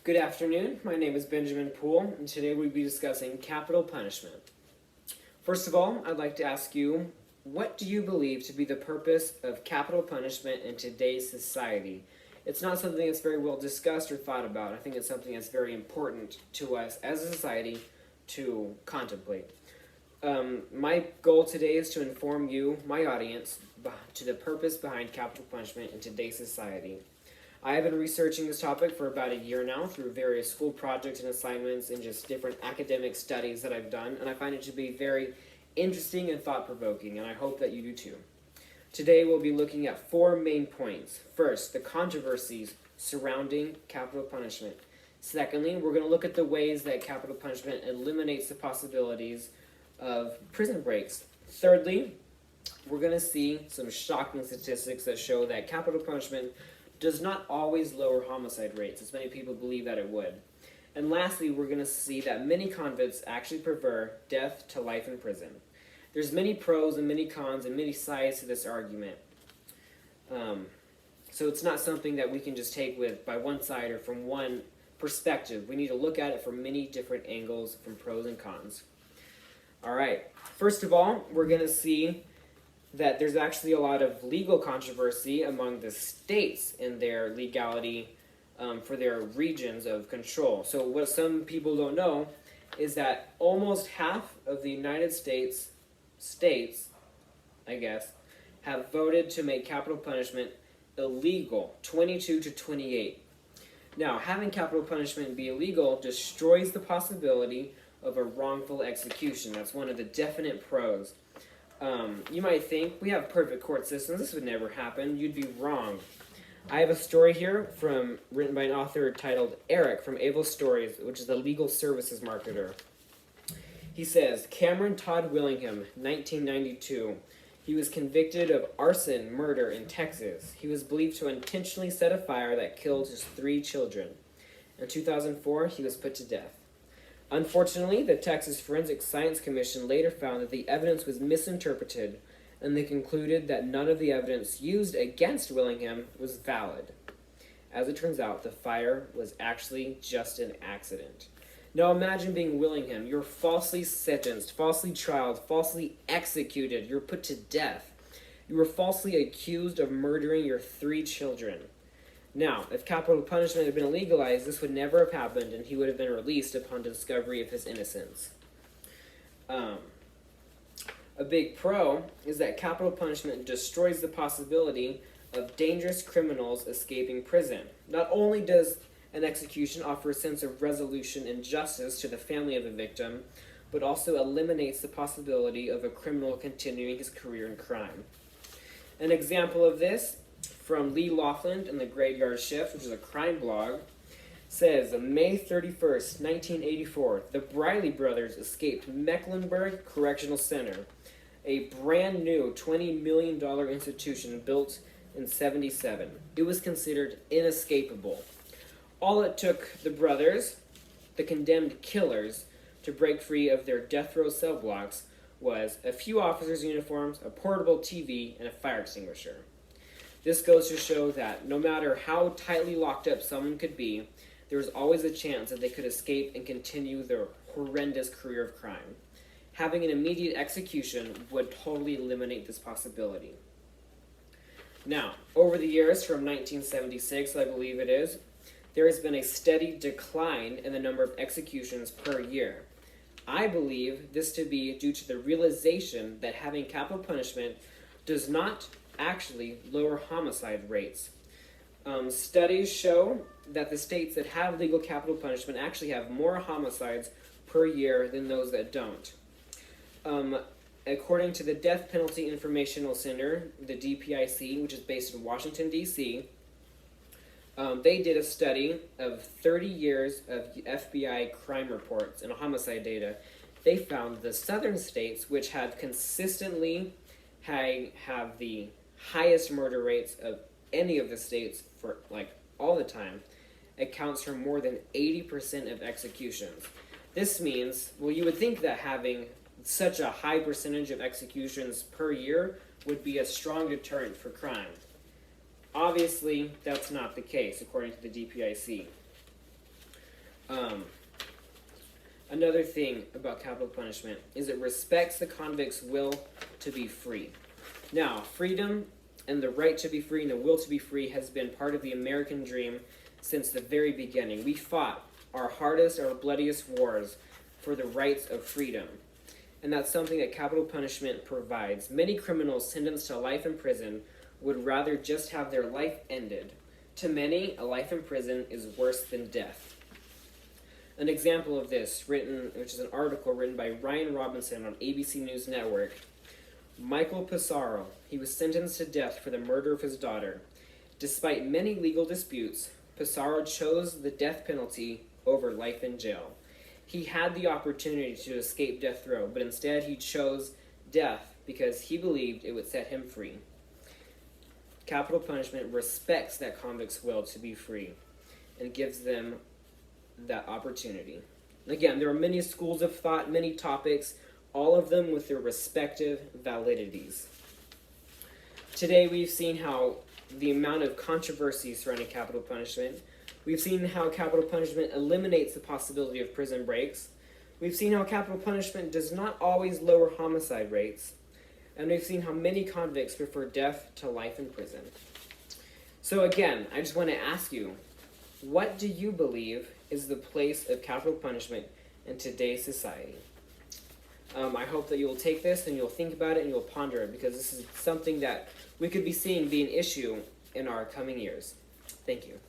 Good afternoon. My name is Benjamin Poole, and today we'll be discussing capital punishment. First of all, I'd like to ask you, what do you believe to be the purpose of capital punishment in today's society? It's not something that's very well discussed or thought about. I think it's something that's very important to us as a society to contemplate. My goal today is to inform you, my audience, to the purpose behind capital punishment in today's society. I have been researching this topic for about a year now through various school projects and assignments and just different academic studies that I've done, and I find it to be very interesting and thought-provoking, and I hope that you do too. Today we'll be looking at four main points. First, the controversies surrounding capital punishment. Secondly, we're going to look at the ways that capital punishment eliminates the possibilities of prison breaks. Thirdly, we're going to see some shocking statistics that show that capital punishment does not always lower homicide rates, as many people believe that it would. And lastly, we're going to see that many convicts actually prefer death to life in prison. There's many pros and many cons and many sides to this argument. So it's not something that we can just take by one side or from one perspective. We need to look at it from many different angles, from pros and cons. All right, first of all, we're going to see that there's actually a lot of legal controversy among the states in their legality for their regions of control. So what some people don't know is that almost half of the United States, I guess, have voted to make capital punishment illegal, 22 to 28. Now, having capital punishment be illegal destroys the possibility of a wrongful execution. That's one of the definite pros. You might think, we have perfect court systems, this would never happen. You'd be wrong. I have a story here written by an author titled Eric from Able Stories, which is a legal services marketer. He says, Cameron Todd Willingham, 1992. He was convicted of arson murder in Texas. He was believed to intentionally set a fire that killed his 3 children. In 2004, he was put to death. Unfortunately, the Texas Forensic Science Commission later found that the evidence was misinterpreted, and they concluded that none of the evidence used against Willingham was valid. As it turns out, the fire was actually just an accident. Now imagine being Willingham. You're falsely sentenced, falsely trialed, falsely executed. You're put to death. You were falsely accused of murdering your 3 children. Now, if capital punishment had been legalized, this would never have happened, and he would have been released upon discovery of his innocence. A big pro is that capital punishment destroys the possibility of dangerous criminals escaping prison. Not only does an execution offer a sense of resolution and justice to the family of a victim, but also eliminates the possibility of a criminal continuing his career in crime. An example of this from Lee Laughlin in the Graveyard Shift, which is a crime blog, says, May 31st, 1984, the Briley brothers escaped Mecklenburg Correctional Center, a brand new $20 million institution built in 1977. It was considered inescapable. All it took the brothers, the condemned killers, to break free of their death row cell blocks was a few officers' uniforms, a portable TV, and a fire extinguisher. This goes to show that no matter how tightly locked up someone could be, there was always a chance that they could escape and continue their horrendous career of crime. Having an immediate execution would totally eliminate this possibility. Now, over the years, from 1976, I believe it is, there has been a steady decline in the number of executions per year. I believe this to be due to the realization that having capital punishment does not actually lower homicide rates. Studies show that the states that have legal capital punishment actually have more homicides per year than those that don't. According to the Death Penalty Informational Center, the DPIC, which is based in Washington, D.C., they did a study of 30 years of FBI crime reports and homicide data. They found the southern states, which had consistently have the highest murder rates of any of the states for all the time, accounts for more than 80% of executions. This means, well, you would think that having such a high percentage of executions per year would be a strong deterrent for crime. Obviously, that's not the case, according to the DPIC. Um, Another thing about capital punishment is it respects the convict's will to be free. Now, freedom and the right to be free and the will to be free has been part of the American dream since the very beginning. We fought our hardest, our bloodiest wars for the rights of freedom. And that's something that capital punishment provides. Many criminals sentenced to life in prison would rather just have their life ended. To many, a life in prison is worse than death. An example of this, which is an article written by Ryan Robinson on ABC News Network. Michael Pissarro, he was sentenced to death for the murder of his daughter. Despite many legal disputes, Pissarro chose the death penalty over life in jail. He had the opportunity to escape death row, but instead he chose death because he believed it would set him free. Capital punishment respects that convict's will to be free and gives them that opportunity. Again, there are many schools of thought, many topics, all of them with their respective validities. Today we've seen how the amount of controversy surrounding capital punishment. We've seen how capital punishment eliminates the possibility of prison breaks. We've seen how capital punishment does not always lower homicide rates. And we've seen how many convicts prefer death to life in prison. So again, I just want to ask you, what do you believe is the place of capital punishment in today's society? I hope that you'll take this and you'll think about it and you'll ponder it, because this is something that we could be seeing be an issue in our coming years. Thank you.